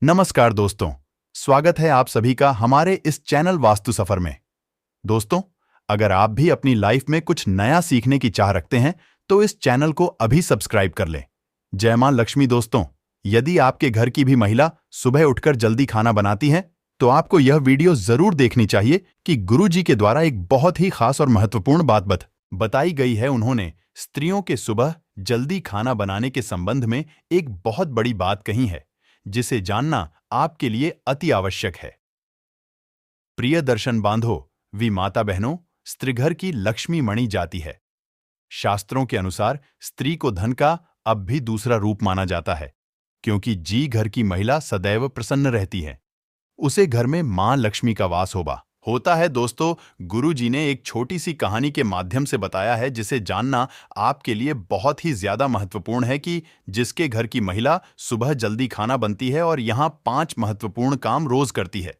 नमस्कार दोस्तों, स्वागत है आप सभी का हमारे इस चैनल वास्तु सफर में। दोस्तों, अगर आप भी अपनी लाइफ में कुछ नया सीखने की चाह रखते हैं तो इस चैनल को अभी सब्सक्राइब कर लें। जय मां लक्ष्मी। दोस्तों, यदि आपके घर की भी महिला सुबह उठकर जल्दी खाना बनाती है तो आपको यह वीडियो जरूर देखनी चाहिए कि गुरुजी के द्वारा एक बहुत ही खास और महत्वपूर्ण बात बताई गई है। उन्होंने स्त्रियों के सुबह जल्दी खाना बनाने के संबंध में एक बहुत बड़ी बात कही है, जिसे जानना आपके लिए अति आवश्यक है। प्रिय दर्शन बांधो, वी माता बहनों, स्त्रीघर की लक्ष्मी मणि जाती है। शास्त्रों के अनुसार स्त्री को धन का अब भी दूसरा रूप माना जाता है, क्योंकि जी घर की महिला सदैव प्रसन्न रहती है, उसे घर में मां लक्ष्मी का वास होता है। दोस्तों, गुरुजी ने एक छोटी सी कहानी के माध्यम से बताया है, जिसे जानना आपके लिए बहुत ही ज्यादा महत्वपूर्ण है कि जिसके घर की महिला सुबह जल्दी खाना बनती है और यहाँ 5 महत्वपूर्ण काम रोज करती है,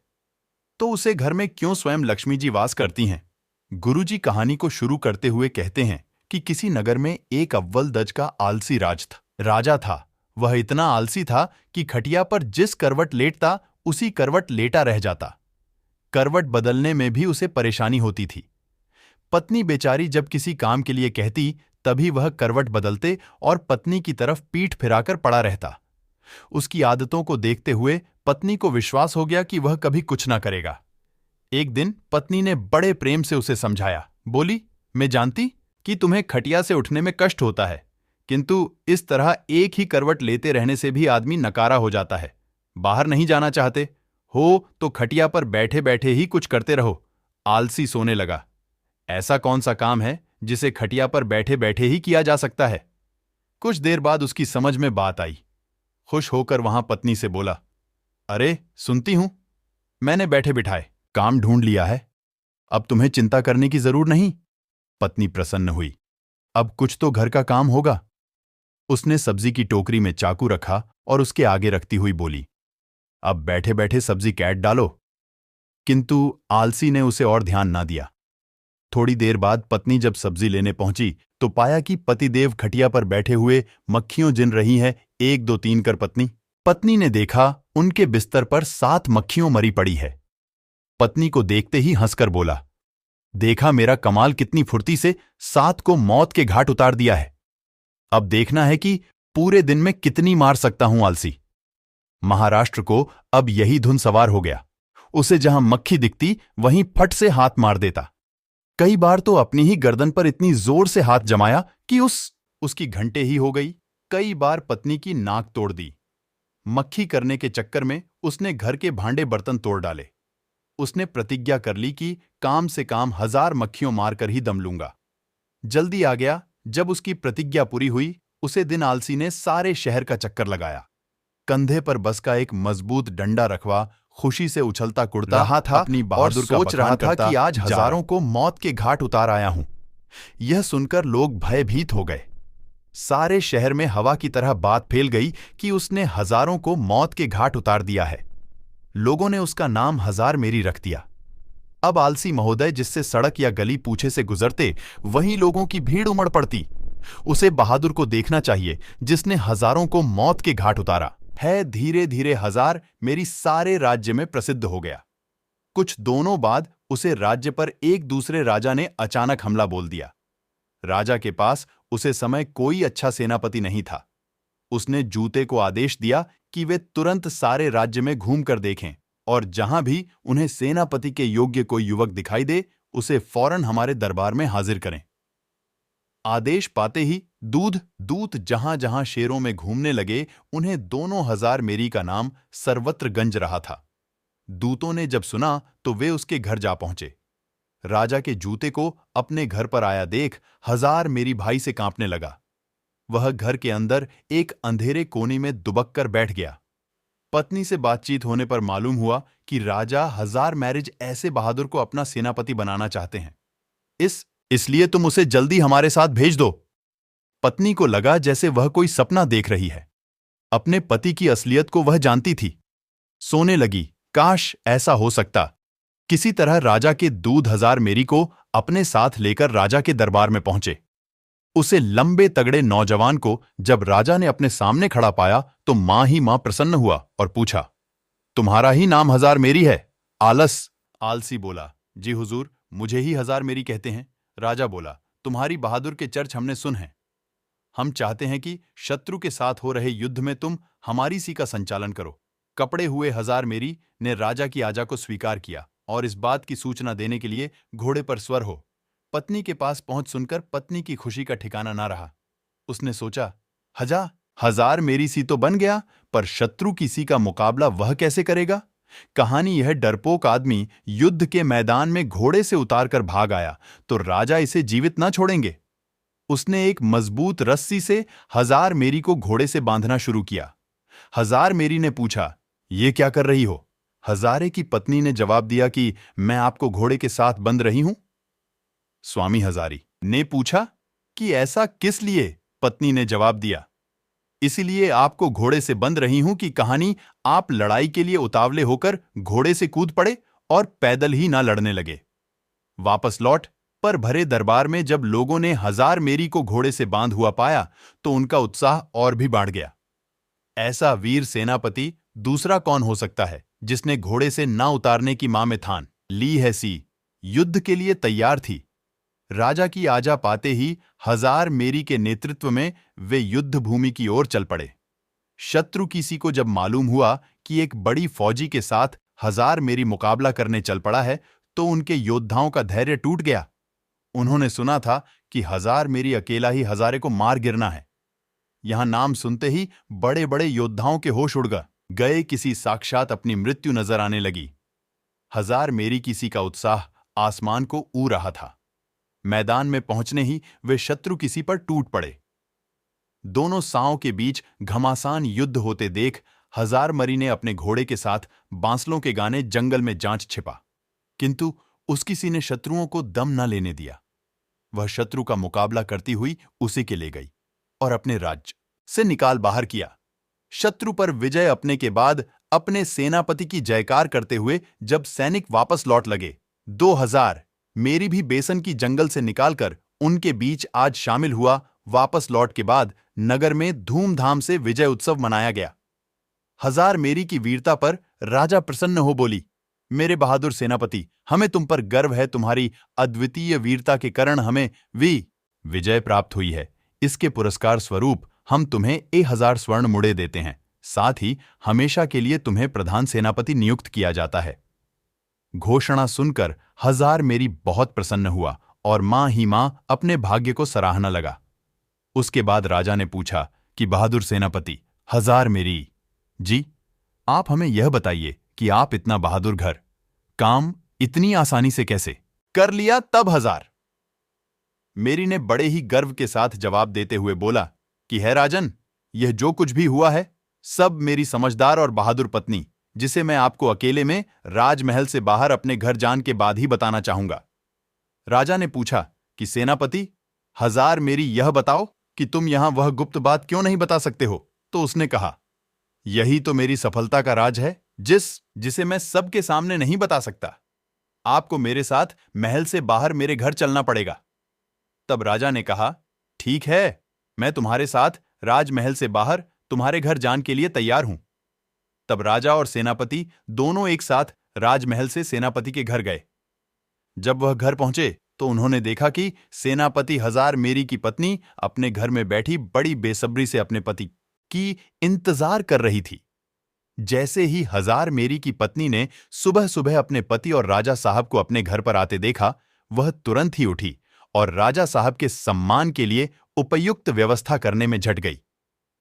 तो उसे घर में क्यों स्वयं लक्ष्मी जी वास करती हैं। गुरुजी कहानी को शुरू करते हुए कहते हैं कि किसी नगर में एक अव्वल दज का आलसी राजा था। वह इतना आलसी था कि खटिया पर जिस करवट लेटता उसी करवट लेटा रह जाता। करवट बदलने में भी उसे परेशानी होती थी। पत्नी बेचारी जब किसी काम के लिए कहती तभी वह करवट बदलते और पत्नी की तरफ पीठ फिराकर पड़ा रहता। उसकी आदतों को देखते हुए पत्नी को विश्वास हो गया कि वह कभी कुछ ना करेगा। एक दिन पत्नी ने बड़े प्रेम से उसे समझाया। बोली, मैं जानती कि तुम्हें खटिया से उठने में कष्ट होता है, किंतु इस तरह एक ही करवट लेते रहने से भी आदमी नकारा हो जाता है। बाहर नहीं जाना चाहते हो तो खटिया पर बैठे बैठे ही कुछ करते रहो। आलसी सोने लगा। ऐसा कौन सा काम है जिसे खटिया पर बैठे बैठे ही किया जा सकता है। कुछ देर बाद उसकी समझ में बात आई। खुश होकर वहां पत्नी से बोला, अरे सुनती हूं, मैंने बैठे बिठाए काम ढूंढ लिया है, अब तुम्हें चिंता करने की जरूर नहीं। पत्नी प्रसन्न हुई। अब कुछ तो घर का काम होगा। उसने सब्जी की टोकरी में चाकू रखा और उसके आगे रखती हुई बोली, अब बैठे बैठे सब्जी कैट डालो। किंतु आलसी ने उसे और ध्यान ना दिया। थोड़ी देर बाद पत्नी जब सब्जी लेने पहुंची तो पाया कि पतिदेव खटिया पर बैठे हुए मक्खियों जिन रही है, 1 2 3 कर। पत्नी ने देखा उनके बिस्तर पर 7 मक्खियों मरी पड़ी है। पत्नी को देखते ही हंसकर बोला, देखा मेरा कमाल, कितनी फुर्ती से 7 को मौत के घाट उतार दिया है। अब देखना है कि पूरे दिन में कितनी मार सकता हूं आलसी। महाराष्ट्र को अब यही धुन सवार हो गया। उसे जहां मक्खी दिखती वहीं फट से हाथ मार देता। कई बार तो अपनी ही गर्दन पर इतनी जोर से हाथ जमाया कि उसकी घंटे ही हो गई। कई बार पत्नी की नाक तोड़ दी। मक्खी करने के चक्कर में उसने घर के भांडे बर्तन तोड़ डाले। उसने प्रतिज्ञा कर ली कि काम से काम 1000 मक्खियों मारकर ही दम लूंगा। जल्दी आ गया। जब उसकी प्रतिज्ञा पूरी हुई, उसे दिन आलसी ने सारे शहर का चक्कर लगाया। कंधे पर बस का एक मजबूत डंडा रखवा खुशी से उछलता कुड़ता रहा था अपनी बहादुर और सोच रहा था कि आज हजारों को मौत के घाट उतार आया हूं। यह सुनकर लोग भयभीत हो गए। सारे शहर में हवा की तरह बात फैल गई कि उसने हजारों को मौत के घाट उतार दिया है। लोगों ने उसका नाम हजार मेरी रख दिया। अब आलसी महोदय जिससे सड़क या गली पूछे से गुजरते, वहीं लोगों की भीड़ उमड़ पड़ती। उसे बहादुर को देखना चाहिए जिसने हजारों को मौत के घाट उतारा है। धीरे धीरे हजार मेरी सारे राज्य में प्रसिद्ध हो गया। कुछ दोनों बाद उसे राज्य पर एक दूसरे राजा ने अचानक हमला बोल दिया। राजा के पास उसे समय कोई अच्छा सेनापति नहीं था। उसने जूते को आदेश दिया कि वे तुरंत सारे राज्य में घूमकर देखें और जहां भी उन्हें सेनापति के योग्य कोई युवक दिखाई दे उसे फौरन हमारे दरबार में हाजिर करें। आदेश पाते ही दूत जहां जहां शेरों में घूमने लगे, उन्हें दोनों हजार मेरी का नाम सर्वत्र गंज रहा था। दूतों ने जब सुना तो वे उसके घर जा पहुंचे। राजा के जूते को अपने घर पर आया देख हजार मेरी भाई से कांपने लगा। वह घर के अंदर एक अंधेरे कोने में दुबक कर बैठ गया। पत्नी से बातचीत होने पर मालूम हुआ कि राजा हजार मैरिज ऐसे बहादुर को अपना सेनापति बनाना चाहते हैं। इसलिए तुम उसे जल्दी हमारे साथ भेज दो। पत्नी को लगा जैसे वह कोई सपना देख रही है। अपने पति की असलियत को वह जानती थी। सोने लगी, काश ऐसा हो सकता। किसी तरह राजा के दूध हजार मेरी को अपने साथ लेकर राजा के दरबार में पहुंचे। उसे लंबे तगड़े नौजवान को जब राजा ने अपने सामने खड़ा पाया तो मां ही मां प्रसन्न हुआ और पूछा, तुम्हारा ही नाम हजार मेरी है। आलस। आलसी बोला, जी हुजूर, मुझे ही हजार मेरी कहते हैं। राजा बोला, तुम्हारी बहादुर के चर्च हमने सुन हैं। हम चाहते हैं कि शत्रु के साथ हो रहे युद्ध में तुम हमारी सी का संचालन करो। कपड़े हुए हजार मेरी ने राजा की आज्ञा को स्वीकार किया और इस बात की सूचना देने के लिए घोड़े पर स्वर हो पत्नी के पास पहुंच सुनकर पत्नी की खुशी का ठिकाना ना रहा। उसने सोचा, हजार मेरी सी तो बन गया, पर शत्रु की सी का मुकाबला वह कैसे करेगा? कहानी यह डरपोक आदमी युद्ध के मैदान में घोड़े से उतारकर भाग आया तो राजा इसे जीवित ना छोड़ेंगे। उसने एक मजबूत रस्सी से हजार मेरी को घोड़े से बांधना शुरू किया। हजार मेरी ने पूछा, ये क्या कर रही हो? हजारे की पत्नी ने जवाब दिया कि मैं आपको घोड़े के साथ बंध रही हूं। स्वामी हजारी ने पूछा कि ऐसा किस लिए? पत्नी ने जवाब दिया, इसलिए आपको घोड़े से बंध रही हूं कि कहानी आप लड़ाई के लिए उतावले होकर घोड़े से कूद पड़े और पैदल ही ना लड़ने लगे। वापस लौट पर भरे दरबार में जब लोगों ने हजार मेरी को घोड़े से बांध हुआ पाया तो उनका उत्साह और भी बढ़ गया। ऐसा वीर सेनापति दूसरा कौन हो सकता है जिसने घोड़े से ना उतारने की मां में ठान ली है सी युद्ध के लिए तैयार थी। राजा की आज्ञा पाते ही हजार मेरी के नेतृत्व में वे युद्ध भूमि की ओर चल पड़े। शत्रु किसी को जब मालूम हुआ कि एक बड़ी फौजी के साथ हजार मेरी मुकाबला करने चल पड़ा है तो उनके योद्धाओं का धैर्य टूट गया। उन्होंने सुना था कि हजार मेरी अकेला ही हजारे को मार गिरना है। यहां नाम सुनते ही बड़े बड़े योद्धाओं के होश उड़ गए, किसी साक्षात अपनी मृत्यु नजर आने लगी। हजार मेरी किसी का उत्साह आसमान को ऊ रहा था। मैदान में पहुंचने ही वे शत्रु किसी पर टूट पड़े। दोनों साओं के बीच घमासान युद्ध होते देख हजार मरी ने अपने घोड़े के साथ बांसलों के गाने जंगल में जांच छिपा, किंतु उस किसी ने शत्रुओं को दम न लेने दिया। वह शत्रु का मुकाबला करती हुई उसी के ले गई और अपने राज्य से निकाल बाहर किया। शत्रु पर विजय अपने के बाद अपने सेनापति की जयकार करते हुए जब सैनिक वापस लौट लगे, 2000 मेरी भी बेसन की जंगल से निकालकर उनके बीच आज शामिल हुआ। वापस लौट के बाद नगर में धूमधाम से विजय उत्सव मनाया गया। हजार मेरी की वीरता पर राजा प्रसन्न हो बोली, मेरे बहादुर सेनापति, हमें तुम पर गर्व है। तुम्हारी अद्वितीय वीरता के कारण हमें विजय प्राप्त हुई है। इसके पुरस्कार स्वरूप हम तुम्हें 1000 स्वर्ण मुड़े देते हैं। साथ ही हमेशा के लिए तुम्हें प्रधान सेनापति नियुक्त किया जाता है। घोषणा सुनकर हजार मेरी बहुत प्रसन्न हुआ और मां ही मां अपने भाग्य को सराहना लगा। उसके बाद राजा ने पूछा कि बहादुर सेनापति हजार मेरी जी, आप हमें यह बताइए कि आप इतना बहादुर घर काम इतनी आसानी से कैसे कर लिया? तब हजार मेरी ने बड़े ही गर्व के साथ जवाब देते हुए बोला कि है राजन, यह जो कुछ भी हुआ है सब मेरी समझदार और बहादुर पत्नी, जिसे मैं आपको अकेले में राजमहल से बाहर अपने घर जान के बाद ही बताना चाहूंगा। राजा ने पूछा कि सेनापति हजार मेरी, यह बताओ कि तुम यहां वह गुप्त बात क्यों नहीं बता सकते हो? तो उसने कहा, यही तो मेरी सफलता का राज है जिसे मैं सबके सामने नहीं बता सकता। आपको मेरे साथ महल से बाहर मेरे घर चलना पड़ेगा। तब राजा ने कहा, ठीक है, मैं तुम्हारे साथ राजमहल से बाहर तुम्हारे घर जान के लिए तैयार हूं। तब राजा और सेनापति दोनों एक साथ राजमहल से सेनापति के घर गए। जब वह घर पहुंचे तो उन्होंने देखा कि सेनापति हजार मेरी की पत्नी अपने घर में बैठी बड़ी बेसब्री से अपने पति की इंतजार कर रही थी। जैसे ही हजार मेरी की पत्नी ने सुबह सुबह अपने पति और राजा साहब को अपने घर पर आते देखा, वह तुरंत ही उठी और राजा साहब के सम्मान के लिए उपयुक्त व्यवस्था करने में झट गई।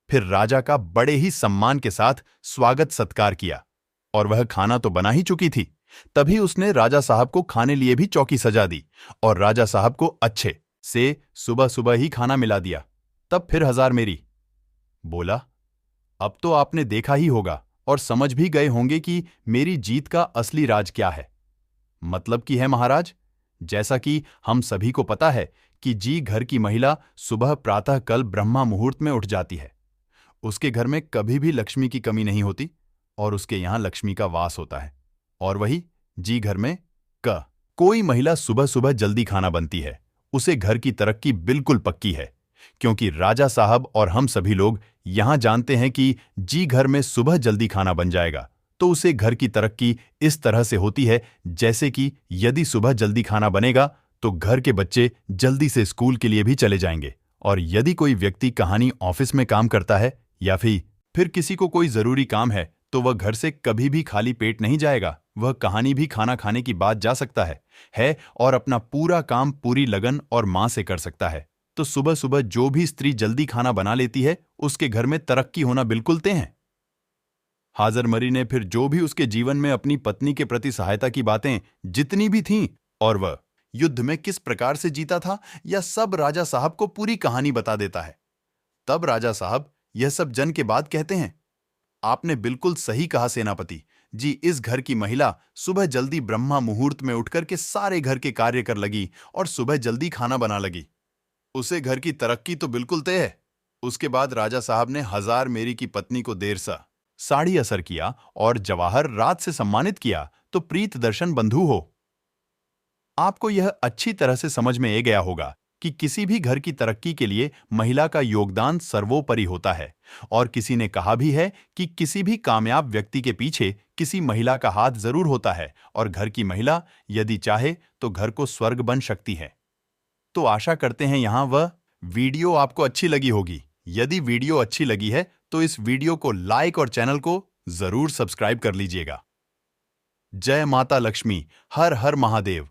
फिर राजा का बड़े ही सम्मान के साथ स्वागत सत्कार किया और वह खाना तो बना ही चुकी थी। तभी उसने राजा साहब को खाने लिए भी चौकी सजा दी और राजा साहब को अच्छे से सुबह सुबह ही खाना मिला दिया। तब फिर हजार मेरी बोला, अब तो आपने देखा ही होगा और समझ भी गए होंगे कि मेरी जीत का असली राज क्या है। मतलब की है महाराज, जैसा कि हम सभी को पता है कि जी घर की महिला सुबह प्रातः कल ब्रह्मा मुहूर्त में उठ जाती है। उसके घर में कभी भी लक्ष्मी की कमी नहीं होती और उसके यहां लक्ष्मी का वास होता है। और वही जी घर में कोई महिला सुबह सुबह जल्दी खाना बनती है, उसे घर की तरक्की बिल्कुल पक्की है, क्योंकि राजा साहब और हम सभी लोग यहां जानते हैं कि जी घर में सुबह जल्दी खाना बन जाएगा तो उसे घर की तरक्की इस तरह से होती है, जैसे कि यदि सुबह जल्दी खाना बनेगा तो घर के बच्चे जल्दी से स्कूल के लिए भी चले जाएंगे। और यदि कोई व्यक्ति कहानी ऑफिस में काम करता है या फिर किसी को कोई जरूरी काम है, तो वह घर से कभी भी खाली पेट नहीं जाएगा। वह कहानी भी खाना खाने की बाद जा सकता है और अपना पूरा काम पूरी लगन और मां से कर सकता है। तो सुबह सुबह जो भी स्त्री जल्दी खाना बना लेती है, उसके घर में तरक्की होना बिल्कुल तय है। हाजर मरी ने फिर जो भी उसके जीवन में अपनी पत्नी के प्रति सहायता की बातें जितनी भी थीं, और वह युद्ध में किस प्रकार से जीता था, यह सब राजा साहब को पूरी कहानी बता देता है। तब राजा साहब यह सब जन के बाद कहते हैं, आपने बिल्कुल सही कहा सेनापति जी। इस घर की महिला सुबह जल्दी ब्रह्मा मुहूर्त में उठकर के सारे घर के कार्य कर लगी और सुबह जल्दी खाना बना लगी। उसे घर की तरक्की तो बिल्कुल तय है। उसके बाद राजा साहब ने हजार मेरी की पत्नी को देर सा साड़ी असर किया और जवाहर रात से सम्मानित किया, तो प्रीत दर्शन बंधु हो। आपको यह अच्छी तरह से समझ में आ गया होगा कि किसी भी घर की तरक्की के लिए महिला का योगदान सर्वोपरि होता है। और किसी ने कहा भी है कि किसी भी कामयाब व्यक्ति के पीछे किसी महिला का हाथ जरूर होता है, और घर की महिला यदि चाहे तो घर को स्वर्ग बन सकती है। तो आशा करते हैं यहां वह वीडियो आपको अच्छी लगी होगी। यदि वीडियो अच्छी लगी है तो इस वीडियो को लाइक और चैनल को जरूर सब्सक्राइब कर लीजिएगा। जय माता लक्ष्मी, हर हर महादेव।